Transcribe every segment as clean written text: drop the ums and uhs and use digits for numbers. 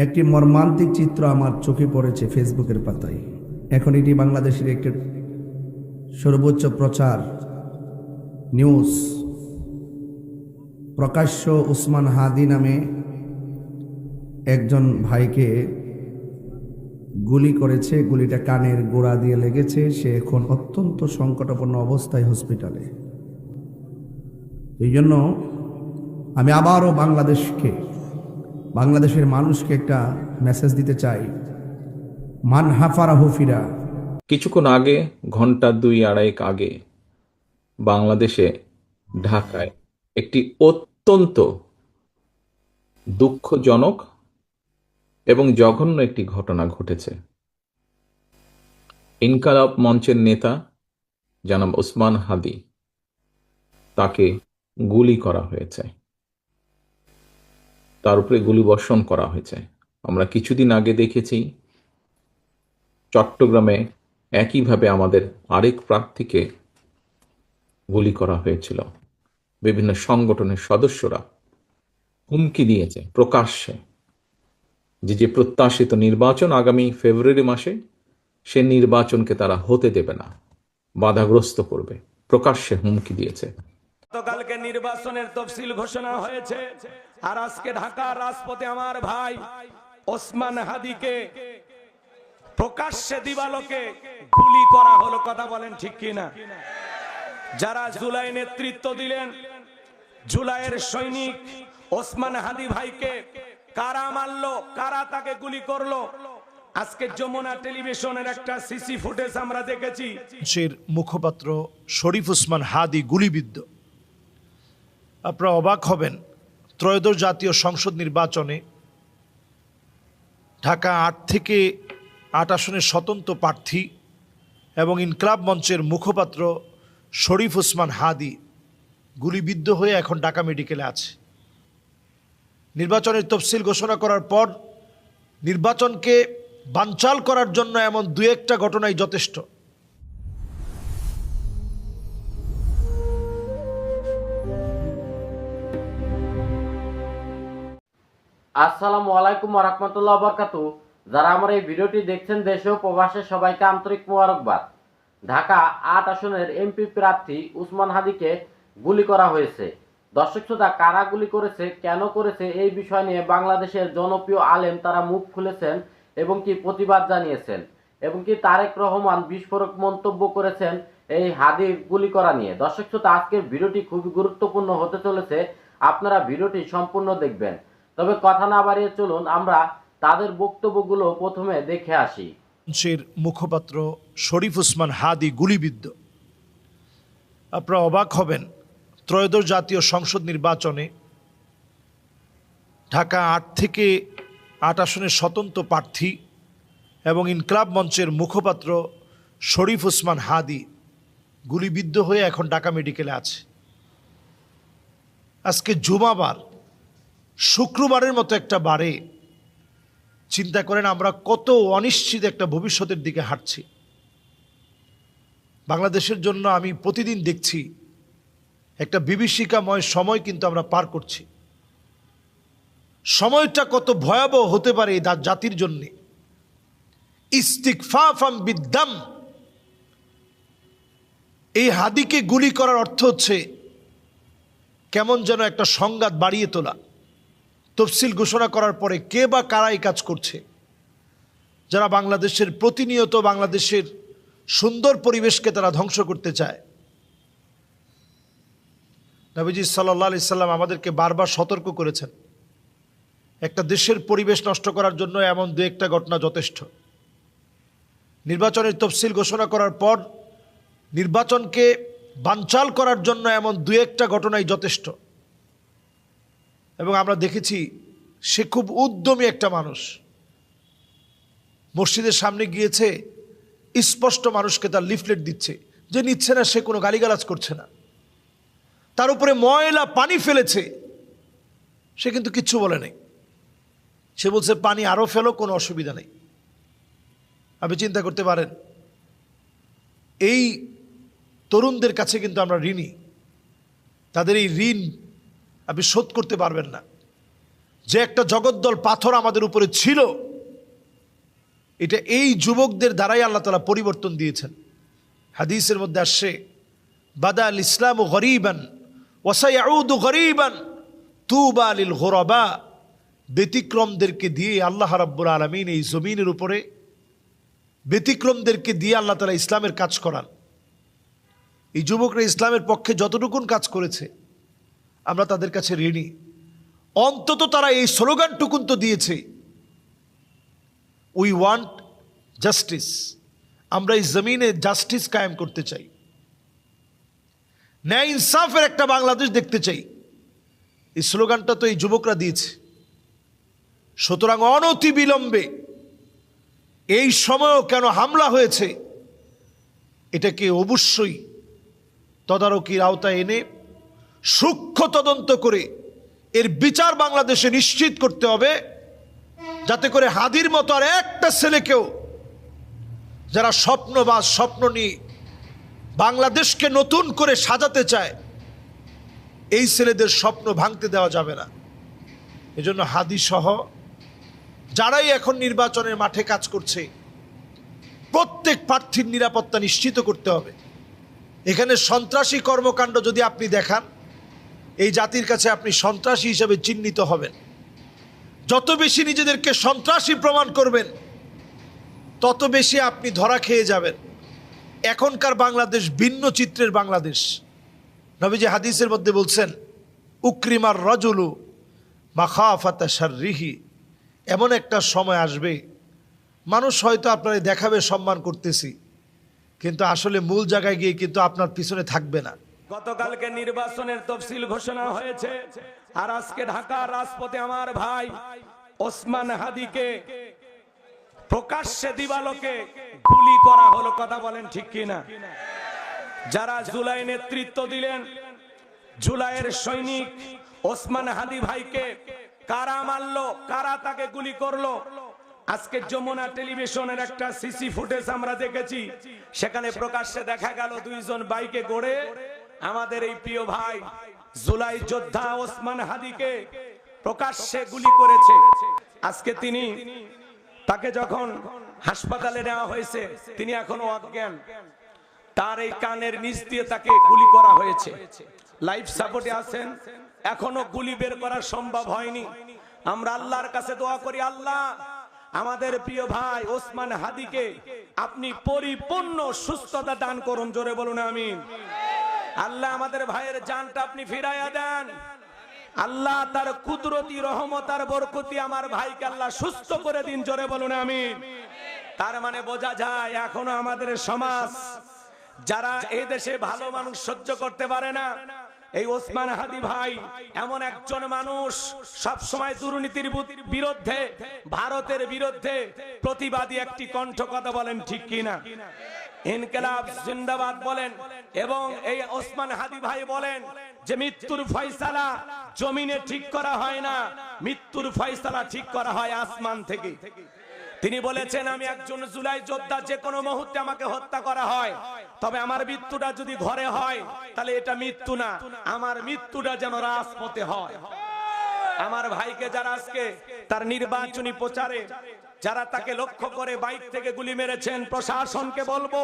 একটি মর্মান্তিক চিত্র আমার চোখে পড়েছে ফেসবুকের পাতায়। এখন এটি বাংলাদেশের একটি সর্বোচ্চ প্রচার নিউজ। প্রকাশ্য উসমান হাদি নামে একজন ভাইকে গুলি করেছে, গুলিটা কানের গোড়া দিয়ে লেগেছে। সে এখন অত্যন্ত সংকটাপন্ন অবস্থায় হসপিটালে। এই জন্য আমি আবারও বাংলাদেশের মানুষকে একটা মেসেজ দিতে চাই, মান হাফারাহু ফিরা। কিছুক্ষণ আগে, ঘন্টা 2-2.5 আগে বাংলাদেশে ঢাকায় একটি অত্যন্ত দুঃখজনক এবং জঘন্য একটি ঘটনা ঘটেছে। ইনকালাব মঞ্চের নেতা জনাব ওসমান হাদি, তাকে গুলি করা হয়েছে, তার উপরে গুলিবর্ষণ করা হয়েছে। আমরা কিছুদিন আগে দেখেছি চট্টগ্রামে একইভাবে আমাদের আরেক প্রার্থীকে গুলি করা হয়েছিল। বিভিন্ন সংগঠনের সদস্যরা হুমকি দিয়েছে প্রকাশ্যে যে প্রত্যাশিত নির্বাচন আগামী ফেব্রুয়ারি মাসে, সে নির্বাচনকে তারা হতে দেবে না, বাধাগ্রস্ত করবে, প্রকাশ্যে হুমকি দিয়েছে। গতকালকে নির্বাচনের তফসিল ঘোষণা হয়েছে, আর আজকে ঢাকার রাজপথে আমার ভাই ওসমান হাদিকে প্রকাশ্যে দিবালোকে গুলি করা হলো। কথা বলেন ঠিক কিনা? যারা জুলাই নেতৃত্ব দিলেন, জুলাইয়ের সৈনিক ওসমান হাদি ভাইকে কারা মারলো, কারা তাকে গুলি করলো? আজকে যমুনা টেলিভিশনের একটা সিসি ফুটেজ আমরা দেখেছি। মুখপাত্র শরীফ ওসমান হাদি গুলিবিদ্ধ। আপনারা অবাক হবেন, ত্রয়োদশ জাতীয় সংসদ নির্বাচনে ঢাকা 8 থেকে 8 আসনের স্বতন্ত্র প্রার্থী এবং ইনকলাব মঞ্চের মুখপাত্র শরীফ ওসমান হাদি গুলিবিদ্ধ হয়ে এখন ঢাকা মেডিকেলে আছে। নির্বাচনের তফসিল ঘোষণা করার পর নির্বাচনকে বানচাল করার জন্য এমন 2-1টা ঘটনাই যথেষ্ট। আসসালামু আলাইকুম ওয়া রাহমাতুল্লাহি ওয়া বারাকাতুহু। যারা আমার এই ভিডিওটি দেখছেন দেশে ও প্রবাসে, সবাইকে আন্তরিক মোবারকবাদ। ঢাকা 8 আসনের এমপি প্রার্থী ওসমান হাদিকে গুলি করা হয়েছে। দর্শক শ্রোতা, কারা গুলি করেছে, কেন করেছে, এই বিষয় নিয়ে বাংলাদেশের জনপ্রিয় আলেম তারা মুখ খুলেছেন এবং কি প্রতিবাদ জানিয়েছেন, এবং কি তারেক রহমান বিস্ফোরক মন্তব্য করেছেন এই হাদির গুলি করা নিয়ে। দর্শক শ্রোতা, আজকের ভিডিওটি খুবই গুরুত্বপূর্ণ হতে চলেছে, আপনারা ভিডিওটি সম্পূর্ণ দেখবেন। তবে কথা না বাড়িয়ে চলুন আমরা তাদের বক্তব্যগুলো প্রথমে দেখে আসি। মুখপাত্র শরীফ ওসমান হাদি গুলিবিদ্ধ। আপনারা অবাক হবেন, ত্রয়োদশ জাতীয় সংসদ নির্বাচনে ঢাকা 8 থেকে 8 আসনের স্বতন্ত্র প্রার্থী এবং ইনকলাব মঞ্চের মুখপাত্র শরীফ ওসমান হাদি গুলিবিদ্ধ হয়ে এখন ঢাকা মেডিকেলে আছে। আজকে জুমাবার, শুক্রবারের মতো একটা বারে চিন্তা করেন আমরা কত অনিশ্চিত একটা ভবিষ্যতের দিকে হাঁটছি। বাংলাদেশের জন্য আমি প্রতিদিন দেখছি একটা বিভীষিকাময় সময় কিন্তু আমরা পার করছি। সময়টা কত ভয়াবহ হতে পারে এই জাতির জন্যে। ইস্তিগফাফাম বিদ্দাম, এই হাদিকে গুলি করার অর্থ হচ্ছে কেমন যেন একটা সংঘাত বাড়িয়ে তোলা। তফসিল ঘোষণা করার পরে কে বা কারা এই কাজ করছে, যারা বাংলাদেশের প্রতিনিয়ত বাংলাদেশের সুন্দর পরিবেশকে তারা ধ্বংস করতে চায়। নবীজি সাল্লাল্লাহু আলাইহি সাল্লাম আমাদেরকে বারবার সতর্ক করেছেন, একটা দেশের পরিবেশ নষ্ট করার জন্য এমন 2-1টা ঘটনা যথেষ্ট। নির্বাচনের তফসিল ঘোষণা করার পর নির্বাচনকে বানচাল করার জন্য এমন 2-1টা ঘটনাই যথেষ্ট। এবং আমরা দেখেছি সে খুব উদ্যমী একটা মানুষ। মসজিদের সামনে গিয়েছে, স্পষ্ট মানুষকে তার লিফলেট দিচ্ছে, যে নিচ্ছে না সে কোনো গালিগালাজ করছে না। তার উপরে ময়লা পানি ফেলেছে, সে কিন্তু কিচ্ছু বলে নাই। সে বলছে পানি আরো ফেলো, কোনো অসুবিধা নেই। আপনি চিন্তা করতে পারেন, এই তরুণদের কাছে কিন্তু আমরা ঋণী। তাদের এই ঋণ আপনি শোধ করতে পারবেন না। যে একটা জগদ্দল পাথর আমাদের উপরে ছিল, এটা এই যুবকদের দ্বারাই আল্লাহ তাআলা পরিবর্তন দিয়েছেন। হাদিসের মধ্যে আসছে, বাদা আল ইসলাম গরিবান ওয়াসায়াউদু গরিবান তুবা লিল গুরাবা। ব্যতিক্রমদেরকে দিয়ে আল্লাহ রাব্বুল আলামিন এই জমিনের উপরে ব্যতিক্রমদেরকে দিয়ে আল্লাহ তাআলা ইসলামের কাজ করান। এই যুবকরা ইসলামের পক্ষে যতটুকুন কাজ করেছে আমরা তাদের কাছে ঋণী। অন্তত তারা এই স্লোগানটুকুন তো দিয়েছে, উই ওয়ান্ট জাস্টিস, আমরা এই জমিনে জাস্টিস কায়েম করতে চাই, ন্যায় ইনসাফের একটা বাংলাদেশ দেখতে চাই। এই স্লোগানটা তো এই যুবকরা দিয়েছে। সুতরাং অনতি বিলম্বে এই সময়ও কেন হামলা হয়েছে এটাকে অবশ্যই তদারকির আওতায় এনে সূক্ষ্ম তদন্ত করে এর বিচার বাংলাদেশে নিশ্চিত করতে হবে, যাতে করে হাদির মতো আর একটা ছেলেকেও, যারা স্বপ্নবাজ, স্বপ্ন নিয়ে বাংলাদেশকে নতুন করে সাজাতে চায়, এই ছেলেদের স্বপ্ন ভাঙতে দেওয়া যাবে না। এজন্য হাদি সহ যারাই এখন নির্বাচনের মাঠে কাজ করছে, প্রত্যেক প্রার্থীর নিরাপত্তা নিশ্চিত করতে হবে। এখানে সন্ত্রাসী কর্মকাণ্ড যদি আপনি দেখান, এই জাতির কাছে আপনি সন্ত্রাসী হিসেবে চিহ্নিত হবেন। যত বেশি নিজেদেরকে সন্ত্রাসী প্রমাণ করবেন, তত বেশি আপনি ধরা খেয়ে যাবেন। এখনকার বাংলাদেশ ভিন্ন চিত্রের বাংলাদেশ। নবীজি হাদিসের মধ্যে বলছেন, উকরিমার রজুলু মাখাফাতা শাররিহি। এমন একটা সময় আসবে মানুষ হয়তো আপনার দেখাবে সম্মান করতেছি, কিন্তু আসলে মূল জায়গায় গিয়ে কিন্তু আপনার পিছনে থাকবে না। গতকালকে নির্বাচনের তফসিল ঘোষণা হয়েছে, আর আজকে ঢাকার রাজপথে আমার ভাই ওসমান হাদিকে প্রকাশ্যে দিবালোকে গুলি করা হলো। কথা বলেন ঠিক কিনা? যারা জুলাই নেতৃত্ব দিলেন, জুলাইয়ের সৈনিক ওসমান হাদি ভাইকে কারা মারলো, কারা তাকে গুলি করলো? আজকে যমুনা টেলিভিশনের একটা সিসি ফুটেজ আমরা দেখেছি, সেখানে প্রকাশ্যে দেখা গেল দুইজন বাইকে গড়ে আমাদের এই প্রিয় ভাই জুলাই যোদ্ধা ওসমান হাদিকে প্রকাশ্যে গুলি করেছে। আজকে তাকে যখন হাসপাতালে নেওয়া হয়েছে, তিনি এখনো অজ্ঞান। তার এই কানের নিচ দিয়ে তাকে গুলি করা হয়েছে। লাইফ সাপোর্টে আছেন, এখনো গুলি বের করা সম্ভব হয়নি। আমরা আল্লাহর কাছে দোয়া করি, আল্লাহ আমাদের প্রিয় ভাই ওসমান হাদিকে আপনি পরিপূর্ণ সুস্থতা দান করুন। জোরে বলুন আমিন। আল্লাহ আমাদের ভাইয়ের জানটা আপনি ফিরাইয়া দেন। আল্লাহ তার কুদরতি রহমত আর বরকতি আমার ভাইকে আল্লাহ সুস্থ করে দিন। জোরে বলুন আমিন। তার মানে বোঝা যায় এখনো আমাদের সমাজ, যারা এই দেশে ভালো মানুষ সহ্য করতে পারে না, এই ওসমান হাদি ভাই এমন একজন মানুষ, সব সময় দুর্নীতির বিরুদ্ধে, ভারতের বিরুদ্ধে প্রতিবাদী একটি কণ্ঠ। কথা বলেন ঠিক কিনা? ইনকিলাব জিন্দাবাদ বলেন। এবং এই ওসমান হাদি ভাই বলেন যে মৃত্যুর ফয়সালা জমিনে ঠিক করা হয় না, মৃত্যুর ফয়সালা ঠিক করা হয় আসমান থেকে। তিনি বলেছেন, আমি একজন জুলাই যোদ্ধা, যে কোনো মুহূর্তে আমাকে হত্যা করা হয়, তবে আমার মৃত্যুটা যদি ঘরে হয় তাহলে এটা মৃত্যু না, আমার মৃত্যুটা যেন রাজপথে হয়। আমার ভাইকে যারা আজকে তার নির্বাচনী প্রচারে যারা তাকে লক্ষ্য করে বাইক থেকে গুলি মেরেছেন, প্রশাসনকে বলবো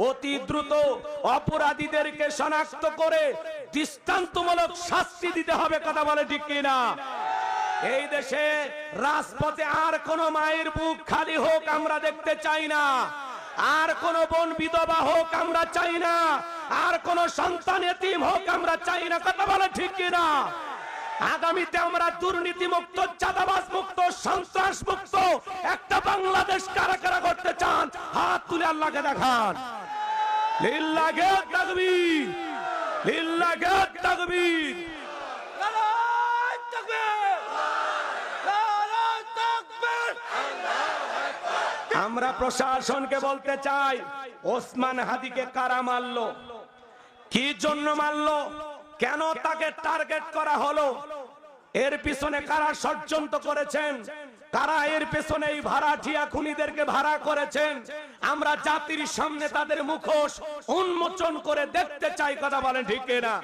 অতি দ্রুত অপরাধীদেরকে শনাক্ত করে দৃষ্টান্তমূলক শাস্তি দিতে হবে। কথা বলে ঠিক কিনা? এই দেশে রাজপথে আর কোন মায়ের বুক খালি হোক আমরা দেখতে চাই না, আর কোন বোন বিধবা হোক আমরা চাই না, আর কোন সন্তান এতিম হোক আমরা চাই না। কথা বলে ঠিক কিনা? আগামীতে আমরা দুর্নীতি মুক্ত, চাঁদাবাজ মুক্ত, সন্ত্রাস মুক্ত একটা বাংলাদেশ কারা কারা করতে চান? হাত তুলে আল্লাহকে দেখান। লিল্লাহে তাকবীর, লিল্লাহে তাকবীর। আমরা প্রশাসনকে বলতে চাই, ওসমান হাদিকে কারা মারলো, কি জন্য মারলো, কেন তাকে টার্গেট করা হলো, এর পিছনে কারা ষড়যন্ত্র করেছেন, কারা এর পেছনে এই ভাড়াটিয়া খুনিদেরকে ভাড়া করেছেন, আমরা জাতির সামনে তাদের মুখোশ উন্মোচন করে দেখতে চাই। কথা বলেন ঠিক না?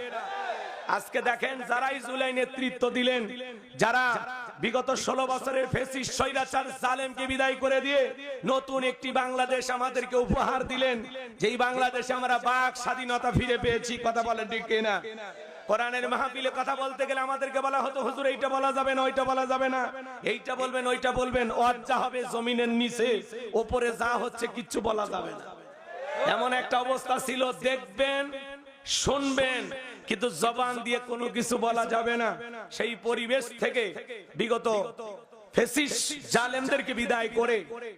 আজকে দেখেন, যারাই জুলাই নেতৃত্ব দিলেন, যারা বিগত 16 বছরের ফ্যাসিস্ট স্বৈরাচার জালেমকে বিদায় করে দিয়ে নতুন একটি বাংলাদেশ আমাদেরকে উপহার দিলেন, যেই বাংলাদেশে আমরা বাক স্বাধীনতা ফিরে পেয়েছি। কথা বলেন ঠিক কিনা? কোরআনের মাহফিলে কথা বলতে গেলে আমাদেরকে বলা হতো, হুজুর এইটা বলা যাবে না, ওইটা বলা যাবে না, এইটা বলবেন, ওইটা বলবেন, যা হবে জমিনের নিচে, উপরে যা হচ্ছে কিচ্ছু বলা যাবে না। এমন একটা অবস্থা ছিল, দেখবেন শুনবেন কিন্তু জবান দিয়ে কোনো কিছু বলা যাবে না। সেই পরিবেশ থেকে বিগত ফ্যাসিস্ট জালেমদেরকে বিদায় করে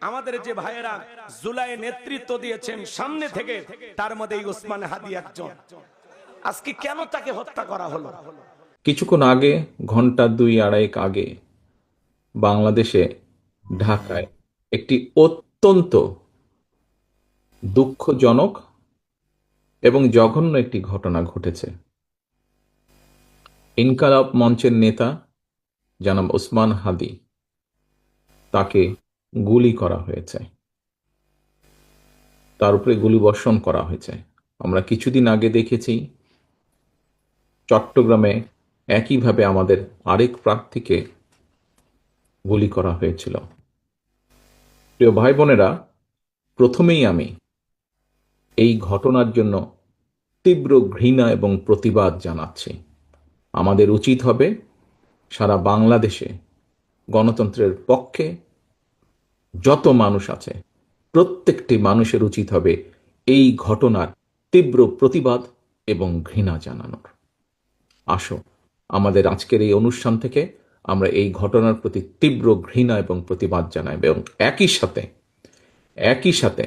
আমাদের যে ভাইয়েরা জুলাই নেতৃত্ব দিয়েছেন সামনে থেকে, তার মধ্যে এই ওসমান হাদি একজন। আজকে কেন তাকে হত্যা করা হলো? কিছুক্ষণ আগে, ঘন্টা 2-2.5 আগে, বাংলাদেশে ঢাকায় একটি অত্যন্ত দুঃখজনক এবং জঘন্য একটি ঘটনা ঘটেছে। ইনকালাব মঞ্চের নেতা জনাব ওসমান হাদি, তাকে গুলি করা হয়েছে, তার উপরে গুলিবর্ষণ করা হয়েছে। আমরা কিছুদিন আগে দেখেছি চট্টগ্রামে একইভাবে আমাদের আরেক প্রার্থীকে গুলি করা হয়েছিল। প্রিয় ভাই বোনেরা, প্রথমেই আমি এই ঘটনার জন্য তীব্র ঘৃণা এবং প্রতিবাদ জানাচ্ছি। আমাদের উচিত হবে সারা বাংলাদেশে গণতন্ত্রের পক্ষে যত মানুষ আছে প্রত্যেকটি মানুষের উচিত হবে এই ঘটনার তীব্র প্রতিবাদ এবং ঘৃণা জানানোর। আসো, আমাদের আজকের এই অনুষ্ঠান থেকে আমরা এই ঘটনার প্রতি তীব্র ঘৃণা এবং প্রতিবাদ জানাই এবং একই সাথে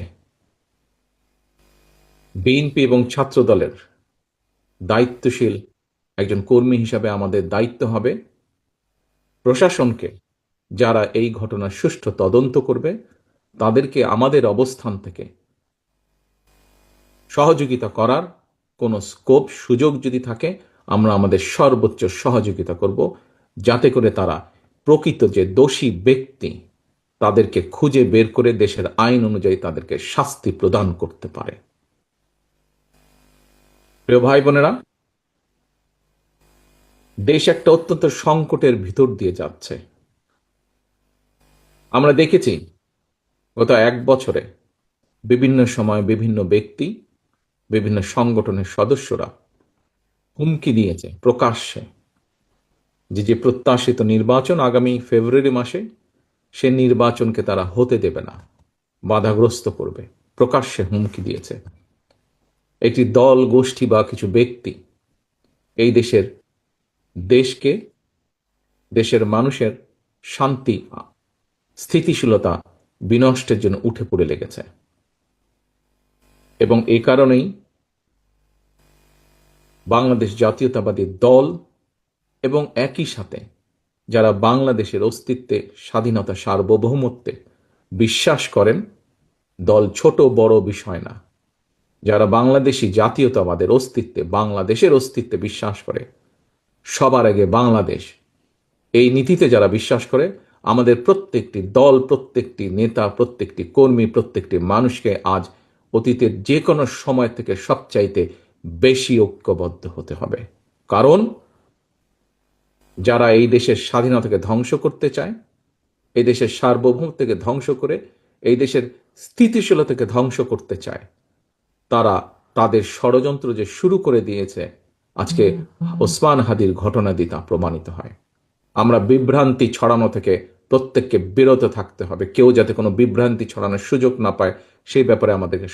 বিএনপি এবং ছাত্র দলের দায়িত্বশীল একজন কর্মী হিসাবে আমাদের দায়িত্ব হবে প্রশাসনকে, যারা এই ঘটনার সুষ্ঠু তদন্ত করবে, তাদেরকে আমাদের অবস্থান থেকে সহযোগিতা করার কোনো স্কোপ, সুযোগ যদি থাকে, আমরা আমাদের সর্বোচ্চ সহযোগিতা করব, যাতে করে তারা প্রকৃত যে দোষী ব্যক্তি তাদেরকে খুঁজে বের করে দেশের আইন অনুযায়ী তাদেরকে শাস্তি প্রদান করতে পারে। প্রিয় ভাই বোনেরা, দেশ একটা অত্যন্ত সংকটের ভিতর দিয়ে যাচ্ছে। আমরা দেখেছি গত 1 বছরে বিভিন্ন সময় বিভিন্ন ব্যক্তি, বিভিন্ন সংগঠনের সদস্যরা হুমকি দিয়েছে প্রকাশ্যে যে প্রত্যাশিত নির্বাচন আগামী ফেব্রুয়ারি মাসে, সে নির্বাচনকে তারা হতে দেবে না, বাধাগ্রস্ত করবে। প্রকাশ্যে হুমকি দিয়েছে। একটি দল, গোষ্ঠী বা কিছু ব্যক্তি এই দেশকে, দেশের মানুষের শান্তি, স্থিতিশীলতা বিনষ্টের জন্য উঠে পড়ে লেগেছে। এবং এই কারণেই বাংলাদেশ জাতীয়তাবাদী দল এবং একই সাথে যারা বাংলাদেশের অস্তিত্বে, স্বাধীনতা, সার্বভৌমত্বে বিশ্বাস করেন, দল ছোট বড় বিষয় না, যারা বাংলাদেশি জাতীয়তাবাদের অস্তিত্বে, বাংলাদেশের অস্তিত্বে বিশ্বাস করে, সবার আগে বাংলাদেশ, এই নীতিতে যারা বিশ্বাস করে, আমাদের প্রত্যেকটি দল, প্রত্যেকটি নেতা, প্রত্যেকটি কর্মী, প্রত্যেকটি মানুষকে আজ অতীতের যে কোনো সময় থেকে সবচাইতে বেশি ঐক্যবদ্ধ হতে হবে। কারণ যারা এই দেশের স্বাধীনতাকে ধ্বংস করতে চায়, এই দেশের সার্বভৌমত্বকে ধ্বংস করে এই দেশের স্থিতিশীলতাকে ধ্বংস করতে চায়, তারা তাদের ষড়যন্ত্র যে শুরু করে দিয়েছে, আজকে ওসমান হাদির ঘটনা দিয়ে তা প্রমাণিত হয়। আমরা বিভ্রান্তি ছড়ানো থেকে প্রত্যেককে বিরত থাকতে হবে। কেউ যাতে কোনো বিভ্রান্তি ছড়ানোর সুযোগ না পায়, সেই ব্যাপারে আমাদেরকে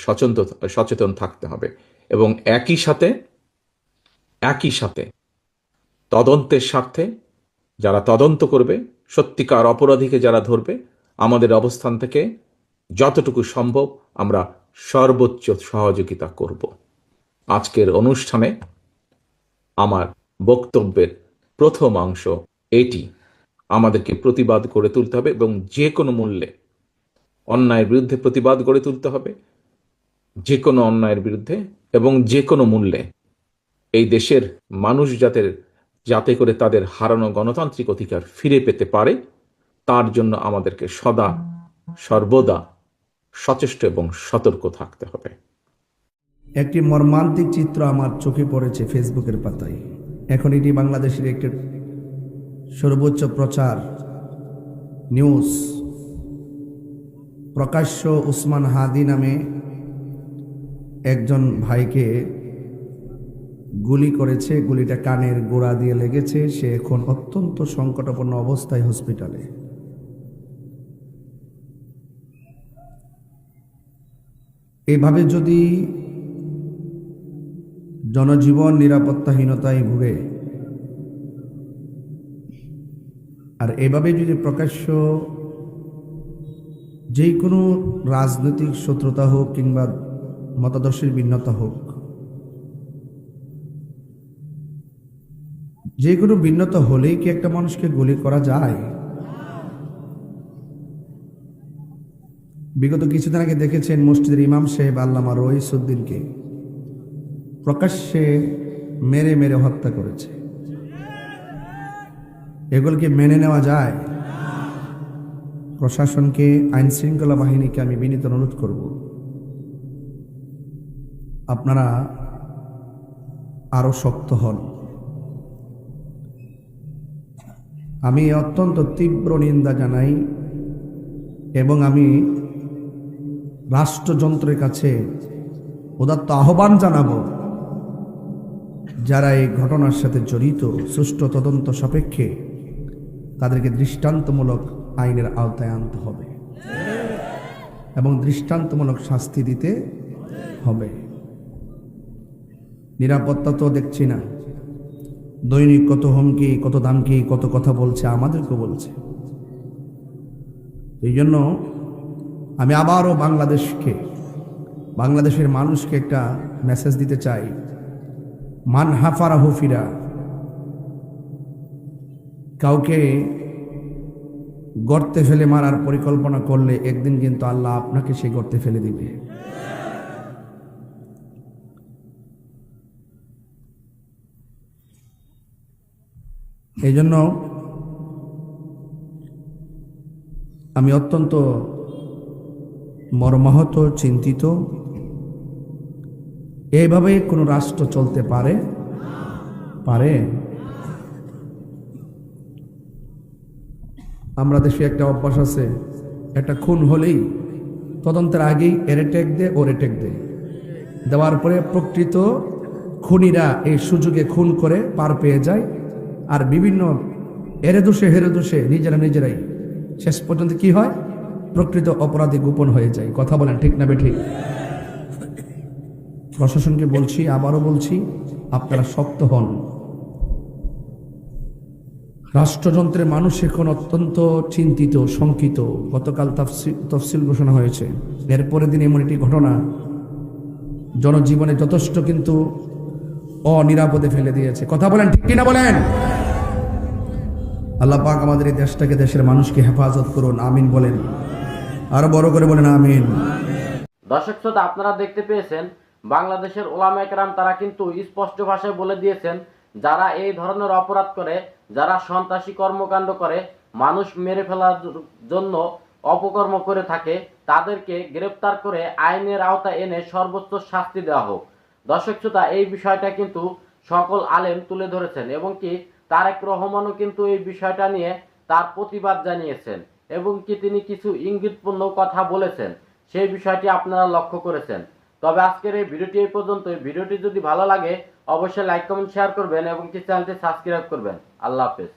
সচেতন থাকতে হবে। এবং একই সাথে তদন্তের স্বার্থে যারা তদন্ত করবে, সত্যিকার অপরাধীকে যারা ধরবে, আমাদের অবস্থান থেকে যতটুকু সম্ভব আমরা সর্বোচ্চ সহযোগিতা করব। আজকের অনুষ্ঠানে আমার বক্তব্যের প্রথম অংশ এটি, আমাদেরকে প্রতিবাদ করে তুলতে হবে এবং যে কোনো মূল্যে অন্যায়ের বিরুদ্ধে প্রতিবাদ গড়ে তুলতে হবে, যে কোনো অন্যায়ের বিরুদ্ধে, এবং যে কোনো মূল্যে এই দেশের মানুষ যাতে করে তাদের হারানো গণতান্ত্রিক অধিকার ফিরে পেতে পারে, তার জন্য আমাদেরকে সর্বদা সচেষ্ট এবং সতর্ক থাকতে হবে। একটি মর্মান্তিক চিত্র আমার চোখে পড়েছে ফেসবুকের পাতায়। এখন এটি বাংলাদেশের একটি সর্বোচ্চ প্রচার নিউজ প্রকাশ্য উসমান হাদি নামে একজন ভাইকে গুলি করেছে, গুলিটা কানের গোড়া দিয়ে লেগেছে, সে এখন অত্যন্ত সংকটাপন্ন অবস্থায় হসপিটালে। এভাবে যদি জনজীবন নিরাপত্তাহীনতায় ভুগে, আর এভাবে যদি প্রকাশ্য যে কোনো রাজনৈতিক শত্রুতা হোক কিংবা মতাদর্শের ভিন্নতা হোক, যে কোনো ভিন্নতা হলেই কি একটা মানুষকে গুলি করা যায়? বিগত কিছুদিন আগে দেখেছেন মসজিদের ইমাম সাহেব আল্লামা রইসউদ্দিনকে প্রকাশ্যে মেরে মেরে হত্যা করেছে। এগুলোকে মেনে নেওয়া যায়? প্রশাসনকে, আইন শৃঙ্খলা বাহিনীকে আমি বিনীত অনুরোধ করব, আপনারা আরো শক্ত হন। আমি অত্যন্ত তীব্র নিন্দা জানাই এবং আমি রাষ্ট্রযন্ত্রের কাছে উদাত্ত আহ্বান জানাবো, যারা এই ঘটনার সাথে জড়িত সুষ্ঠু তদন্ত সাপেক্ষে তাদেরকে দৃষ্টান্তমূলক আইনের আওতায় আনতে হবে এবং দৃষ্টান্তমূলক শাস্তি দিতে হবে। নিরাপত্তা তো দেখছি না, দৈনিক কত হুমকি, কত দামকি, কত কথা বলছে, আমাদেরকে বলছে। এই জন্য আমি আবারও বাংলাদেশের মানুষকে একটা মেসেজ দিতে চাই, মান হাফারা হুফিরা। কাউকে গর্তে ফেলে মারার পরিকল্পনা করলে একদিন কিন্তু আল্লাহ আপনাকে সেই গর্তে ফেলে দিবে। এই জন্য আমি অত্যন্ত মর্মাহত, চিন্তিত। এইভাবে কোনো রাষ্ট্র চলতে পারে? আমরা দেশে একটা অভ্যাস আছে, একটা খুন হলেই তদন্তের আগেই এরে টেক দে, ওরে টেক দে, দেওয়ার পরে প্রকৃত খুনিরা এই সুযোগে খুন করে পার পেয়ে যায়, আর বিভিন্ন হেরে দোষে নিজেরাই শেষ পর্যন্ত কি হয়? প্রকৃত অপরাধী গোপন হয়ে যায়। কথা বলেন ঠিক না বেঠিক? প্রশাসনকে বলছি, আবারও বলছি, আপনারা শক্ত হন। রাষ্ট্রযন্ত্রের মানুষ এখন অত্যন্ত চিন্তিত, শঙ্কিত। গতকাল তফসিল ঘোষণা হয়েছে, এরপরের দিন এমন একটি ঘটনা জনজীবনে যথেষ্ট কিন্তু অনিরাপদে ফেলে দিয়েছে। কথা বলেন ঠিক কিনা বলেন? আল্লাহ পাক আমাদের এই দেশটাকে, দেশের মানুষকে হেফাজত করুন, আমিন বলেন। আরো বড় করে বলেন আমিন। দর্শক শ্রোতা, আপনারা দেখতে পেয়েছেন বাংলাদেশের ওলামায়ে কেরাম তারা কিন্তু স্পষ্ট ভাষায় বলে দিয়েছেন, যারা এই ধরনের অপরাধ করে, যারা সন্ত্রাসী কর্মকাণ্ড করে, মানুষ মেরে ফেলার জন্য অপকর্ম করে থাকে, তাদেরকে গ্রেফতার করে আইনের আওতায় এনে সর্বোচ্চ শাস্তি দেওয়া হোক। দর্শক শ্রোতা, এই বিষয়টা কিন্তু সকল আলেম তুলে ধরেছেন এবং কি তারেক রহমানও কিন্তু এই বিষয়টা নিয়ে তার প্রতিবাদ জানিয়েছেন এবং কি তিনি কিছু ইঙ্গিতপূর্ণ কথা বলেছেন, সেই বিষয়টি আপনারা লক্ষ্য করেছেন। তবে আজকের এই ভিডিওটি এই পর্যন্ত। ভিডিওটি যদি ভালো লাগে অবশ্যই লাইক, কমেন্ট, শেয়ার করবেন এবং কি চ্যানেলটি সাবস্ক্রাইব করবেন। আল্লাহ হাফেজ।